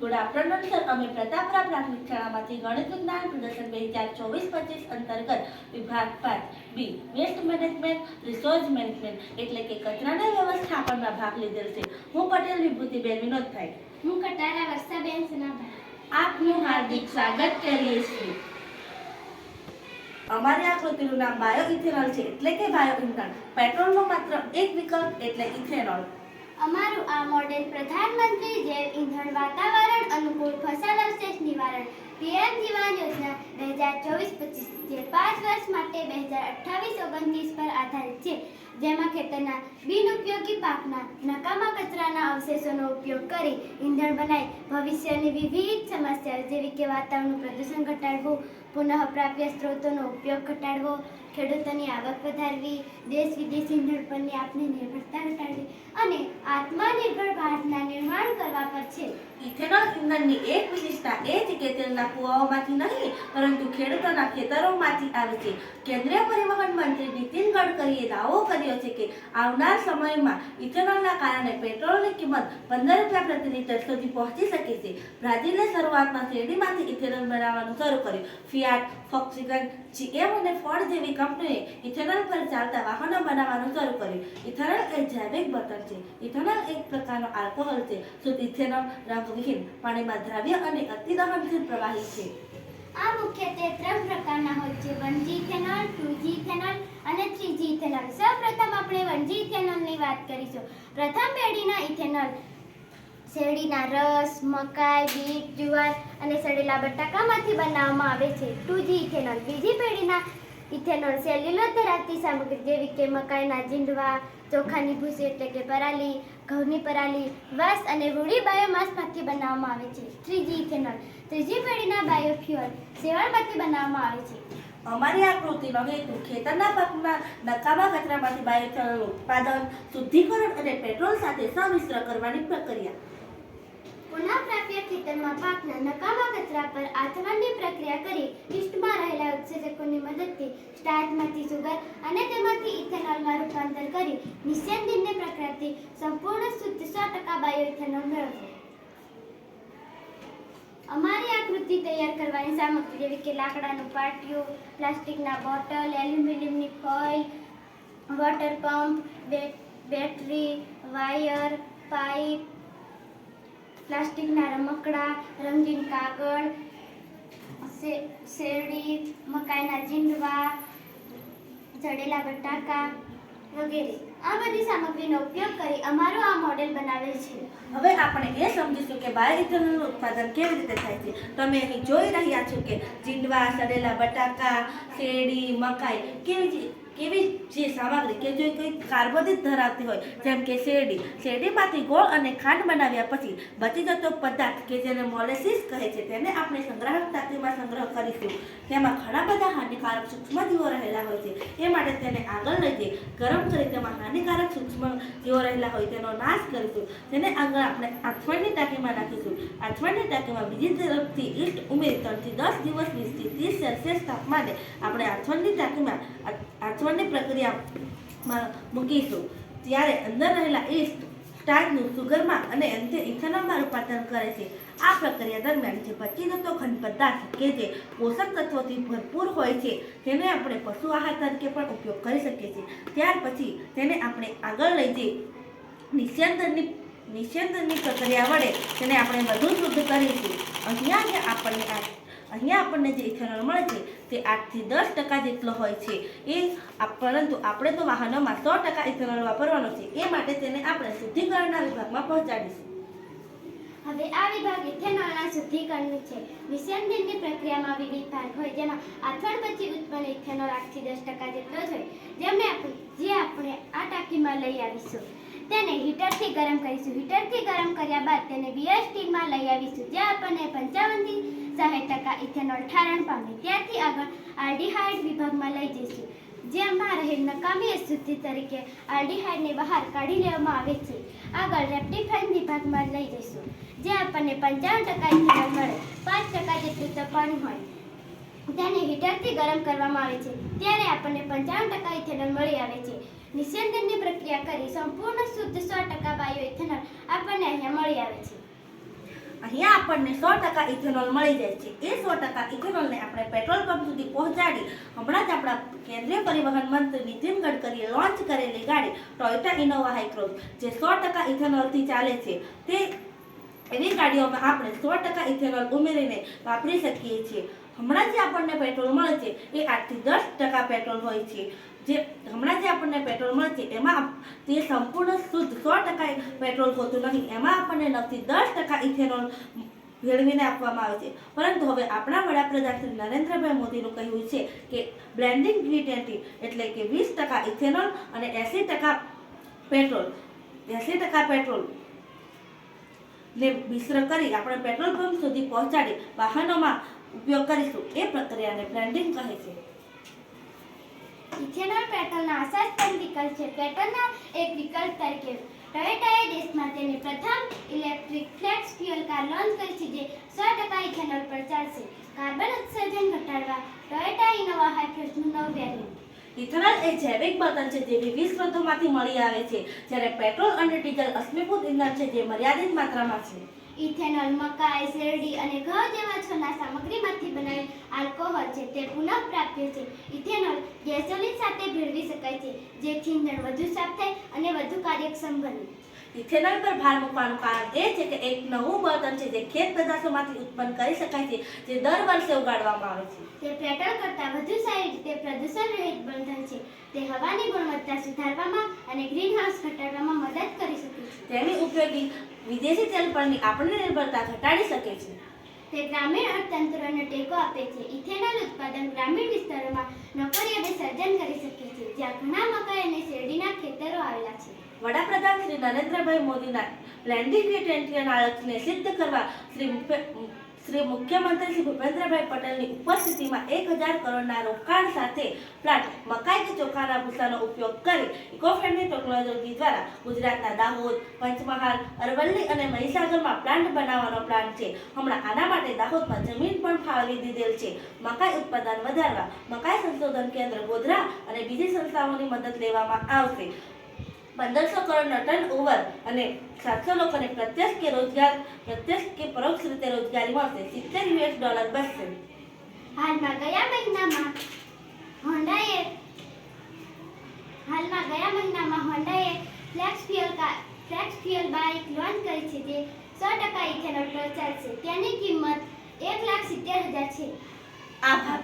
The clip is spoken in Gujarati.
Good afternoon sir. અમે પ્રતાપરા પ્રાથમિક શાળામાંથી ગણિત વિજ્ઞાન પ્રદર્શન 2024-25 અંતર્ગત વિભાગ 5 બી વેસ્ટ મેનેજમેન્ટ રિસોર્સ મેનેજમેન્ટ એટલે કે કચરાના વ્યવસ્થાપનમાં ભાગ લીધેલ છે. હું પટેલ વિભૂતિબેન વિનોદભાઈ. હું કટારા વર્ષાબેન સનાભાઈ. આપનું હાર્દિક સ્વાગત કરીએ છીએ. અમારી આકૃતિનું નામ બાયોઇથેનોલ છે એટલે કે બાયોઇંધણ. પેટ્રોલનો માત્ર એક વિકલ્પ એટલે ઇથેનોલ. અમારું આ મોડેલ પ્રધાનમંત્રી જૈવ ઇંધણ વાતાવરણ અનુકૂળ ફસલ અવશેષ નિવારણ પીએમ જીવાન યોજના 2024-25 જે 5 વર્ષ માટે 2028-29 પર આધારિત છે, જેમાં ખેતરના બિનઉપયોગી પાકના નકામા કચરાના અવશેષોનો ઉપયોગ કરી ઇંધણ બનાવી ભવિષ્યની વિવિધ સમસ્યાઓ જેવી કે વાતાવરણનું પ્રદૂષણ ઘટાડવું, પુનઃપ્રાપ્ય સ્ત્રોતોનો ઉપયોગ ઘટાડવો, ખેડૂતોની આવક વધારવી, દેશ વિદેશ ઇંધણ પરની આપની નિર્ભરતા ઘટાડવી અને આત્મનિર્ભર ભારતના નિર્માણ કરવા પર છે. ઇથેનોલ ઇંધણની એક વિશેષતા એ છે કે તેના કુવાઓમાંથી નહીં પરંતુ ખેડૂતોના ખેતરોમાંથી આવે છે. કેન્દ્રીય પરિવહન મંત્રી નીતિન ગડકરીએ દાવો કર્યો છે કે આવનાર સમયમાં ઇથેનોલના કારણે પેટ્રોલની કિંમત 15 રૂપિયા પ્રતિ લિટર સુધી પહોંચી શકે છે. બ્રાઝિલે શરૂઆતમાં શેરડીમાંથી ઇથેનોલ બનાવવાનું શરૂ કર્યું. ફિયાટ, ફોક્સવેગન, જીએમ અને ફોર્ડ જેવી કંપનીએ ઇથેનોલ પર ચાલતા વાહનો બનાવવાનું શરૂ કર્યું. ઇથેનોલ એક જૈવિક બળતણ છે. ઇથેનોલ એક પ્રકારનો આલ્કોહોલ છે. શુદ્ધ ઇથેનોલ રંગવિહીન, પાણીમાં દ્રાવ્ય અને અતિદહનશીલ પ્રવાહી છે. આ મુખ્યત્વે 3 પ્રકારના હોય છે: 1G ઇથેનોલ, 2G ઇથેનોલ અને 3G ઇથેનોલ. સૌપ્રથમ આપણે 1G ઇથેનોલની વાત કરીશું. પ્રથમ પેઢીના ઇથેનોલ શેરડીના રસ, મકાઈ, બીટ, જુવાર અને સડેલા બટાકામાંથી બનાવવામાં આવે છે. 2G ઇથેનોલ બીજી પેઢીના ઇથેનોલ સેલ્યુલોઝ ધરાવતી સામગ્રી જેવી કે મકાઈના જીંડવા, ચોખાની ભૂસી એટલે કે પરાલી, ઘઉંની પરાલી, વાંસ અને રૂડી બાયોમાસમાંથી બનાવવામાં આવે છે. 3G ઇથેનોલ ત્રીજી પેઢીના બાયોફ્યુઅલ શેવાળમાંથી બનાવવામાં આવે છે. અમારી આકૃતિનો હેતુ ખેતરના પાકના નકામા કચરામાંથી બાયોઇથેનોલ ઉત્પાદન, શુદ્ધિકરણ અને પેટ્રોલ સાથે સંમિશ્ર કરવાની પ્રક્રિયા. પુનઃપ્રાપ્ય ખેતરમાં પાકના નકામા કચરા પર આથમણની પ્રક્રિયા કરી યીસ્ટમાં રહેલા ઉત્સેચકોની મદદથી સ્ટાર્ચમાંથી સુગર અને તેમાંથી ઇથેનોલમાં રૂપાંતર કરી નિસ્યંદિનની પ્રક્રિયાથી સંપૂર્ણ શુદ્ધ 100% બાયોઇથેનોલ મેળવવું. અમારી આકૃતિ તૈયાર કરવાની સામગ્રી જેવી કે લાકડાનું પાટિયું, પ્લાસ્ટિકના બોટલ, એલ્યુમિનિયમની foil, water pump, battery, wire, pipe, પ્લાસ્ટિકના રમકડા, રંગીન કાગળ, શેરડી, મકાઈના જીંડવા, સડેલા બટાકા વગેરે. આ બધી સામગ્રીનો ઉપયોગ કરી અમારું આ મોડેલ બનાવેલ છે. હવે આપણે એ સમજીશું કે બાયોઇથેનોલનું ઉત્પાદન કેવી રીતે થાય છે. તમે અહીં જોઈ રહ્યા છો કે જીંડવા, સડેલા બટાકા, શેરડી, મકાઈ કેવી જે સામગ્રી કે જે કોઈ કાર્બોદિત ધરાવતી હોય, જેમ કે શેરડીમાંથી ગોળ અને ખાંડ બનાવ્યા પછી બચી જતો પદાર્થ કે જેને મોલેસિસ કહે છે તેને આપણે સંગ્રાહક ટાંકીમાં સંગ્રહ કરીશું. તેમાં ઘણા બધા હાનિકારક સૂક્ષ્મજીવો રહેલા હોય છે. એ માટે તેને આગળ લઈ જઈ ગરમ કરી તેમાં હાનિકારક સૂક્ષ્મજીવો રહેલા હોય તેનો નાશ કરીશું. તેને આગળ આપણે આથવણની ટાંકીમાં નાખીશું. આથવણની ટાંકીમાં બીજી તરફથી ઈસ્ટ ઉમેરી 3 થી 10 દિવસ 20 થી 30 સેલ્સિયસ તાપમાને આપણે આથવણની ટાંકીમાં આથવણની પ્રક્રિયામાં મૂકીશું. ત્યારે અંદર રહેલા ઈસ્ટ સ્ટાર્ચનું સુગરમાં અને અંતે ઇથેનોલમાં રૂપાંતર કરે છે. આ પ્રક્રિયા દરમિયાન જે બચી જતો ઘન પદાર્થ કે જે પોષક તત્વોથી ભરપૂર હોય છે તેને આપણે પશુ આહાર તરીકે પણ ઉપયોગ કરી શકીએ છીએ. ત્યાર પછી તેને આપણે આગળ લઈ જઈ નિસ્યંદનની પ્રક્રિયા વડે તેને આપણે વધુ શુદ્ધ કરીશું. અહીંયા આપણને જે ઇથેનોલ મળે છે તે 8 થી 10% જેટલો હોય છે. પરંતુ આપણે તો વાહનોમાં 100% ઇથેનોલ વાપરવાનો છે. એ માટે તેને આપણે શુદ્ધિકરણના વિભાગમાં પહોંચાડીશું. હવે આ વિભાગ ઇથેનોલના શુદ્ધિકરણનું છે. નિસ્યંદનની પ્રક્રિયામાં વિવિધ ભાગ હોય, જેમાં આથવણ પછી ઉત્પન્ન ઇથેનોલ 8 થી 10% જેટલો જ હોય, જે આપણે આ ટાંકીમાં લઈ આવીશું. તેને હીટરથી ગરમ કરીશું. હીટરથી ગરમ કર્યા બાદ તેને બીયર સ્ટીમમાં લઈ આવીશું, જ્યાં આપણને 55 થી 60% ઇથેનોલ ઠારણ પામે. ત્યારથી આગળ આલ્ડીહાઇડ વિભાગમાં લઈ જઈશું, જેમાં રહેલ નકામી અશુદ્ધિ તરીકે આલ્ડીહાઇડને બહાર કાઢી લેવામાં આવે છે. આગળ રેક્ટિફાઇંગ વિભાગમાં લઈ જઈશું, જ્યાં આપણને 55% ઇથેનોલ મળે. 5% જેટલું તો પાણી હોય, તેને હીટરથી ગરમ કરવામાં આવે છે. ત્યારે આપણને 55% ઇથેનોલ મળી આવે છે. નિસ્યંદનની પ્રક્રિયા કરી સંપૂર્ણ શુદ્ધ 100% બાયોઇથેનોલ આપણને અહીંયા મળી આવે છે. અહીંયા આપણને 100% ઇથેનોલ મળી જાય છે. એ 100% ઇથેનોલને આપણે પેટ્રોલ પંપ સુધી પહોંચાડી હમણાં જ આપણા કેન્દ્રીય પરિવહન મંત્રી નીતિન ગડકરીએ લોન્ચ કરેલી ગાડી ટોયોટા ઇનોવા હાઈક્રોસ જે 100% ઇથેનોલથી ચાલે છે, તે એવી ગાડીઓમાં આપણે 100% ઇથેનોલ ઉમેરીને વાપરી શકીએ છીએ. હમણાં જે આપણને પેટ્રોલ મળે છે એ 8 થી 10% પેટ્રોલ હોય છે. જે હમણાં જે આપણને પેટ્રોલ મળે છે એમાં તે સંપૂર્ણ શુદ્ધ 100% પેટ્રોલ હોતું નહીં. એમાં આપણને 9 થી 10% ઇથેનોલ ભેળવીને આપવામાં આવે છે. પરંતુ હવે આપણા વડાપ્રધાન શ્રી નરેન્દ્રભાઈ મોદીનું કહેવું છે કે બ્લેન્ડિંગ B20 એટલે કે 20% ઇથેનોલ અને 80% પેટ્રોલ ને મિશ્ર કરી આપણે પેટ્રોલ પંપ સુધી પહોંચાડી વાહનોમાં ઉપયોગ કરીશું. એ પ્રક્રિયાને બ્લેન્ડિંગ કહે છે. ઇથેનોલ પેટ્રોલના આશાસ્પદ વિકલ્પ છે. પેટ્રોલના એક વિકલ્પ તરીકે ટોયોટાએ દેશમાં તેની પ્રથમ electric flex fuel car launch કરી છે જે 100% ઇથેનોલ પર ચાલશે. કાર્બન ઉત્સર્જન ઘટાડવા ટોયોટા ઇનોવા હાઈક્રોસનું નવું વેરિયન્ટ. ઇથેનોલ એ જૈવિક બળતણ છે જે વિવિધ સ્ત્રોતોમાંથી મળી આવે છે, જ્યારે પેટ્રોલ અને ડીઝલ અશ્મિભૂત ઇંધણ છે જે મર્યાદિત માત્રામાં છે. ઇથેનોલ મકાઈ, શેરડી અને ઘઉં જેવા છોડના સામગ્રીમાંથી બનેલ આલ્કોહોલ છે તે પુનઃપ્રાપ્ય છે. ઇથેનોલ ગેસોલિન સાથે ભેળવી શકાય છે જેથી ઇંધણ વધુ સાફ થાય અને વધુ કાર્યક્ષમ બને. ઇથેનોલ પર ભાર મૂકવાનું કારણ એ છે કે એક નવું બળતણ છે જે ખેત પેદાશોમાંથી ઉત્પન્ન કરી શકાય છે, જે દર વર્ષે ઉગાડવામાં આવે છે. તે પેટ્રોલ કરતાં વધુ સારી રીતે પ્રદૂષણ રહિત બળતણ છે. તે હવાની ગુણવત્તા સુધારવામાં અને ગ્રીનહાઉસ ઘટાડવામાં મદદ કરી શકે છે. તેની ઉપયોગી વિદેશી તેલ પરની આપણી નિર્ભરતા ઘટાડી શકે છે. તે ગ્રામીણ અર્થતંત્રને ટેકો આપે છે. ઇથેનોલ ઉત્પાદન ગ્રામીણ વિસ્તારોમાં નોકરીઓનું સર્જન કરી શકે છે જ્યાં ઘણા મકાઈ અને શેરડીના ખેતરો આવેલા છે. વડાપ્રધાન શ્રી નરેન્દ્રભાઈ મોદીના બ્લેન્ડિંગ B20 લક્ષ્યને સિદ્ધ કરવા શ્રી મુખ્યમંત્રી શ્રી ભૂપેન્દ્રભાઈ પટેલની ઉપસ્થિતિમાં 1000 કરોડના રોકાણ સાથે પ્લાન્ટ મકાઈ કે ચોખાના ભૂસાનો ઉપયોગ કરી ઇકો ફ્રેન્ડલી ટેકનોલોજી દ્વારા ગુજરાતના દાહોદ, પંચમહાલ, અરવલ્લી અને મહીસાગરમાં પ્લાન્ટ બનાવવાનો પ્લાન છે. હમણાં આના માટે દાહોદમાં જમીન પણ ફાળવી દીધેલ છે. મકાઈ ઉત્પાદન વધારવા મકાઈ સંશોધન કેન્દ્ર ગોધરા અને બીજી સંસ્થાઓની મદદ લેવામાં આવશે. 1500 કરોડનો ટર્નઓવર અને 700 લોકોને પ્રત્યક્ષ કે પરોક્ષ રીતે રોજગારી મળશે. $70 બચશે. હાલમાં ગયા મહિનામાં હોન્ડાએ ફ્લેક્સ ફ્યુઅલ બાઇક લોન્ચ કરી છે જે 100% ઇથેનોલ પર ચાલશે. તેની કિંમત 1,70,000 છે. આભાર.